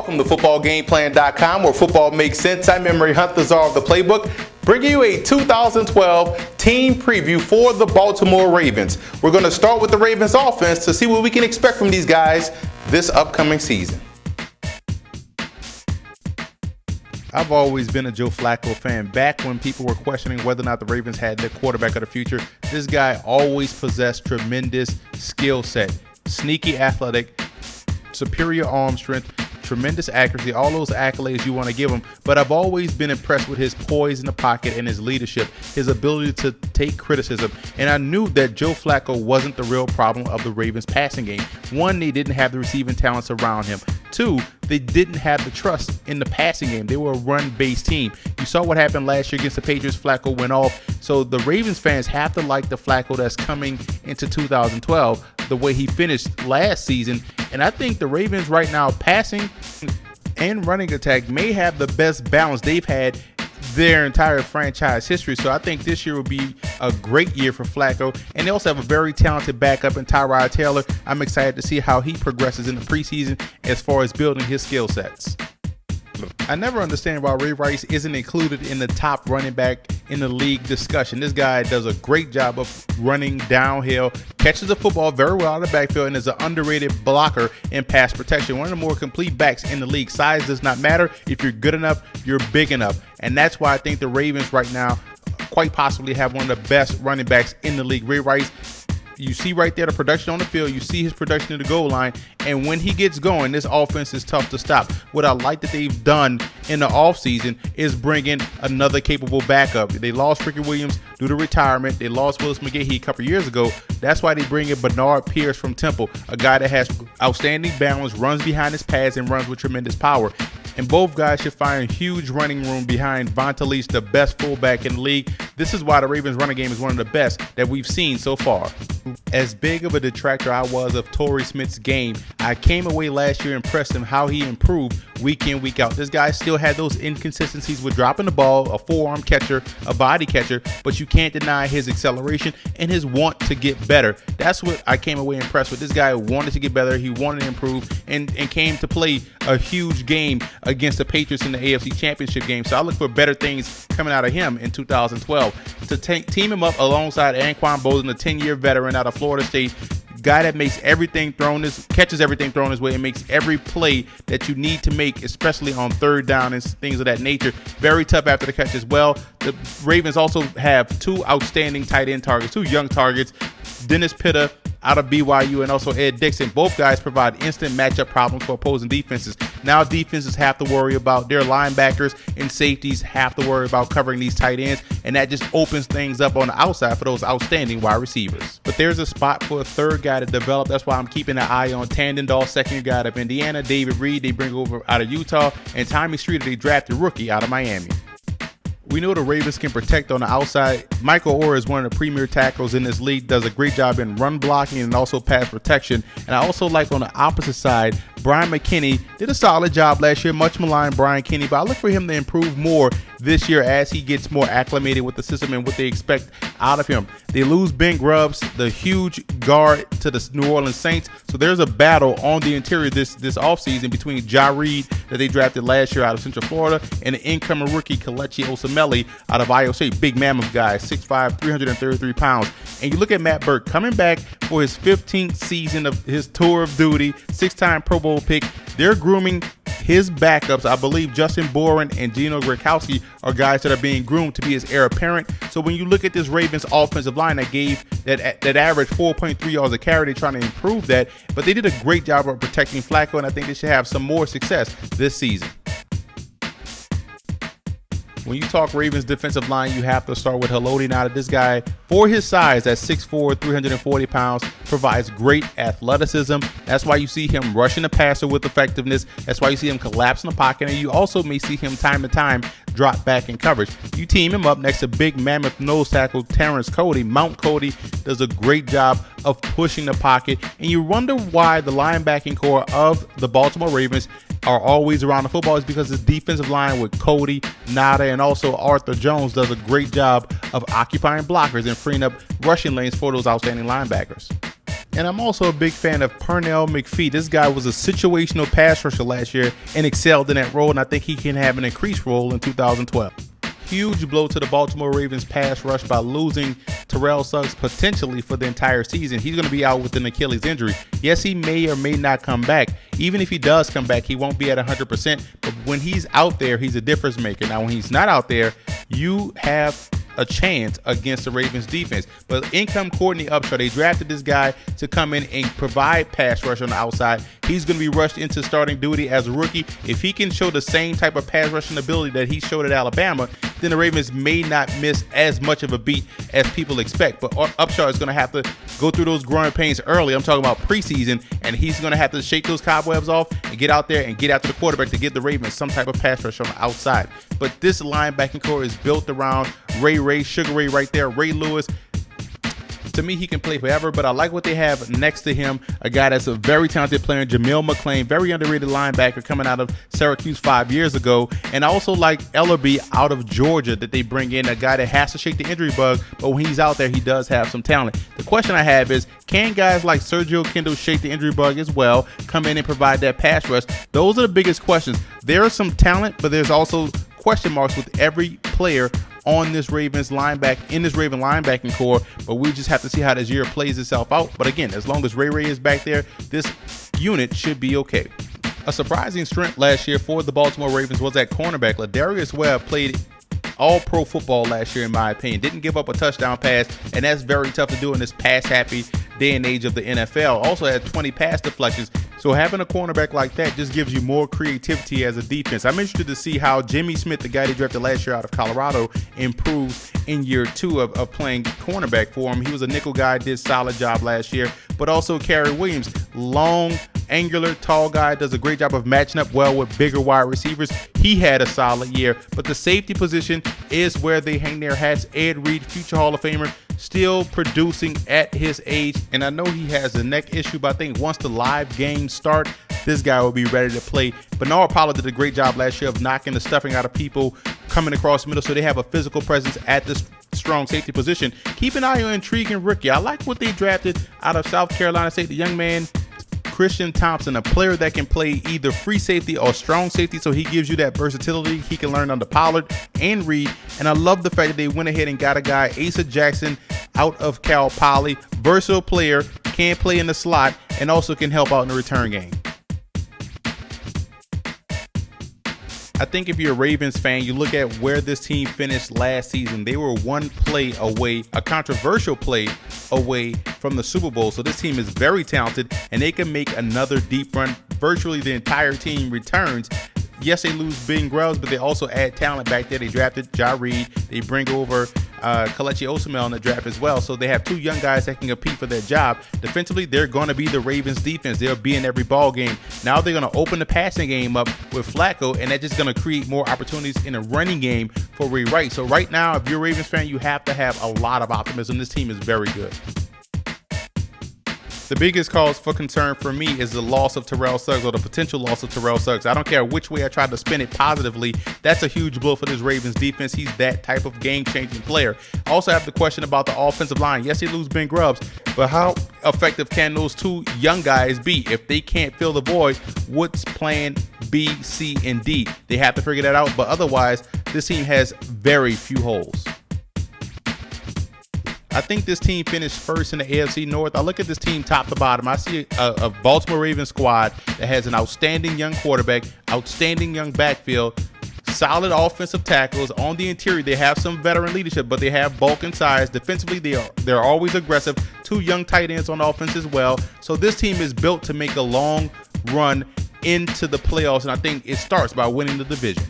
Welcome to footballgameplan.com, where football makes sense. I'm Emery Hunt, the czar of the playbook, bringing you a 2012 team preview for the Baltimore Ravens. We're going to start with the Ravens offense to see what we can expect from these guys this upcoming season. I've always been a Joe Flacco fan. Back when people were questioning whether or not the Ravens had their quarterback of the future, this guy always possessed tremendous skill set. Sneaky athletic, superior arm strength, tremendous accuracy, all those accolades you want to give him. But I've always been impressed with his poise in the pocket and his leadership, his ability to take criticism. And I knew that Joe Flacco wasn't the real problem of the Ravens passing game. One, they didn't have the receiving talents around him. Two, they didn't have the trust in the passing game. They were a run-based team. You saw what happened last year against the Patriots. Flacco went off. So the Ravens fans have to like the Flacco that's coming into 2012, the way he finished last season. And I think the Ravens right now, passing and running attack, may have the best balance they've had their entire franchise history. So I think this year will be a great year for Flacco. And they also have a very talented backup in Tyrod Taylor. I'm excited to see how he progresses in the preseason as far as building his skill sets. I never understand why Ray Rice isn't included in the top running back in the league discussion. This guy does a great job of running downhill, catches the football very well out of the backfield, and is an underrated blocker in pass protection. One of the more complete backs in the league. Size does not matter. If you're good enough, you're big enough. And that's why I think the Ravens right now quite possibly have one of the best running backs in the league. Ray Rice, you see right there the production on the field. You see his production in the goal line. And when he gets going, this offense is tough to stop. What I like that they've done in the offseason is bring in another capable backup. They lost Ricky Williams due to retirement. They lost Willis McGahee a couple years ago. That's why they bring in Bernard Pierce from Temple, a guy that has outstanding balance, runs behind his pads, and runs with tremendous power. And both guys should find huge running room behind Vonta Leach, the best fullback in the league. This is why the Ravens running game is one of the best that we've seen so far. As big of a detractor I was of Torrey Smith's game, I came away last year impressed him how he improved week in, week out. This guy still had those inconsistencies with dropping the ball, a forearm catcher, a body catcher, but you can't deny his acceleration and his want to get better. That's what I came away impressed with. This guy wanted to get better. He wanted to improve and came to play a huge game against the Patriots in the AFC Championship game. So I look for better things coming out of him in 2012. To team him up alongside Anquan Boldin, a 10-year veteran out of Florida State, guy that makes catches everything thrown his way and makes every play that you need to make, especially on third down and things of that nature. Very tough after the catch as well. The Ravens also have two outstanding tight end targets, two young targets, Dennis Pitta out of BYU and also Ed Dixon. Both guys provide instant matchup problems for opposing defenses. Now defenses have to worry about their linebackers and safeties have to worry about covering these tight ends, and that just opens things up on the outside for those outstanding wide receivers. But there's a spot for a third guy to develop. That's why I'm keeping an eye on Tandendahl, second guy out of Indiana, David Reed they bring over out of Utah, and Tommy Streeter they drafted rookie out of Miami. We know the Ravens can protect on the outside. Michael Orr is one of the premier tackles in this league, does a great job in run blocking and also pass protection. And I also like on the opposite side, Brian McKinney did a solid job last year, much maligned Brian Kinney, but I look for him to improve more this year as he gets more acclimated with the system and what they expect out of him. They lose Ben Grubbs, the huge guard to the New Orleans Saints. So there's a battle on the interior this offseason between Ja Reed that they drafted last year out of Central Florida and the incoming rookie Kelechi Osemele out of Iowa State. Big mammoth guy, 6'5", 333 pounds. And you look at Matt Burke coming back for his 15th season of his tour of duty, six-time Pro Bowl pick. They're grooming his backups. I believe Justin Boren and Gino Grakowski are guys that are being groomed to be his heir apparent. So when you look at this Ravens offensive line that gave that average 4.3 yards a carry, they're trying to improve that. But they did a great job of protecting Flacco, and I think they should have some more success this season. When you talk Ravens defensive line, you have to start with Haloti Ngata. This guy, for his size at 6'4", 340 pounds, provides great athleticism. That's why you see him rushing the passer with effectiveness. That's why you see him collapse in the pocket. And you also may see him time to time drop back in coverage. You team him up next to big mammoth nose tackle Terrence Cody. Mount Cody does a great job of pushing the pocket. And you wonder why the linebacking core of the Baltimore Ravens are always around the football. Is because his defensive line with Cody, Ngata, and also Arthur Jones does a great job of occupying blockers and freeing up rushing lanes for those outstanding linebackers. And I'm also a big fan of Pernell McPhee. This guy was a situational pass rusher last year and excelled in that role, and I think he can have an increased role in 2012. Huge blow to the Baltimore Ravens pass rush by losing Terrell Suggs potentially for the entire season. He's going to be out with an Achilles injury. Yes, he may or may not come back. Even if he does come back, he won't be at 100%. But when he's out there, he's a difference maker. Now, when he's not out there, you have a chance against the Ravens defense. But in come Courtney Upshaw. They drafted this guy to come in and provide pass rush on the outside. He's going to be rushed into starting duty as a rookie. If he can show the same type of pass rushing ability that he showed at Alabama, then the Ravens may not miss as much of a beat as people expect. But Upshaw is going to have to go through those growing pains early. I'm talking about preseason, and he's going to have to shake those cobwebs off and get out there and get after the quarterback to give the Ravens some type of pass rush on the outside. But this linebacking core is built around Ray, Sugar Ray right there, Ray Lewis. To me, he can play forever, but I like what they have next to him. A guy that's a very talented player, Jamil McClain, very underrated linebacker coming out of Syracuse 5 years ago. And I also like Ellerby out of Georgia that they bring in, a guy that has to shake the injury bug, but when he's out there, he does have some talent. The question I have is, can guys like Sergio Kendall shake the injury bug as well, come in and provide that pass rush? Those are the biggest questions. There's some talent, but there's also question marks with every player on this Ravens linebacking core, but we just have to see how this year plays itself out. But again, as long as Ray is back there, this unit should be okay. A surprising strength last year for the Baltimore Ravens was at cornerback. Ladarius Webb played all-pro football last year, in my opinion. Didn't give up a touchdown pass, and that's very tough to do in this pass-happy day and age of the NFL. Also had 20 pass deflections. So having a cornerback like that just gives you more creativity as a defense. I'm interested to see how Jimmy Smith, the guy they drafted last year out of Colorado, improves in year 2 of playing cornerback for him. He was a nickel guy, did solid job last year. But also Kerry Williams, long, angular, tall guy, does a great job of matching up well with bigger wide receivers. He had a solid year. But the safety position is where they hang their hats. Ed Reed, future Hall of Famer, still producing at his age, and I know he has a neck issue, but I think once the live games start, this guy will be ready to play. Bernard Pollard did a great job last year of knocking the stuffing out of people coming across the middle, so they have a physical presence at this strong safety position. Keep an eye on intriguing rookie. I like what they drafted out of South Carolina State, the young man Christian Thompson, a player that can play either free safety or strong safety, so he gives you that versatility. He can learn under Pollard and Reed, and I love the fact that they went ahead and got a guy, Asa Jackson, out of Cal Poly. Versatile player, can play in the slot, and also can help out in the return game. I think if you're a Ravens fan, you look at where this team finished last season. They were one play away, a controversial play away from the Super Bowl. So this team is very talented, and they can make another deep run. Virtually the entire team returns. Yes, they lose Ben Grubbs, but they also add talent back there. They drafted Ja Reed. They bring over Kelechi Osemele in the draft as well. So they have 2 young guys that can compete for their job. Defensively, they're going to be the Ravens defense. They'll be in every ball game. Now they're going to open the passing game up with Flacco, and that's just going to create more opportunities in a running game for Ray Rice. So right now, if you're a Ravens fan, you have to have a lot of optimism. This team is very good. The biggest cause for concern for me is the loss of Terrell Suggs, or the potential loss of Terrell Suggs. I don't care which way I try to spin it positively. That's a huge blow for this Ravens defense. He's that type of game-changing player. I also have the question about the offensive line. Yes, they lose Ben Grubbs, but how effective can those 2 young guys be? If they can't fill the void, what's plan B, C, and D? They have to figure that out, but otherwise, this team has very few holes. I think this team finished first in the AFC North. I look at this team top to bottom. I see a Baltimore Ravens squad that has an outstanding young quarterback, outstanding young backfield, solid offensive tackles. On the interior, they have some veteran leadership, but they have bulk and size. Defensively, they're always aggressive. 2 young tight ends on offense as well. So this team is built to make a long run into the playoffs, and I think it starts by winning the division.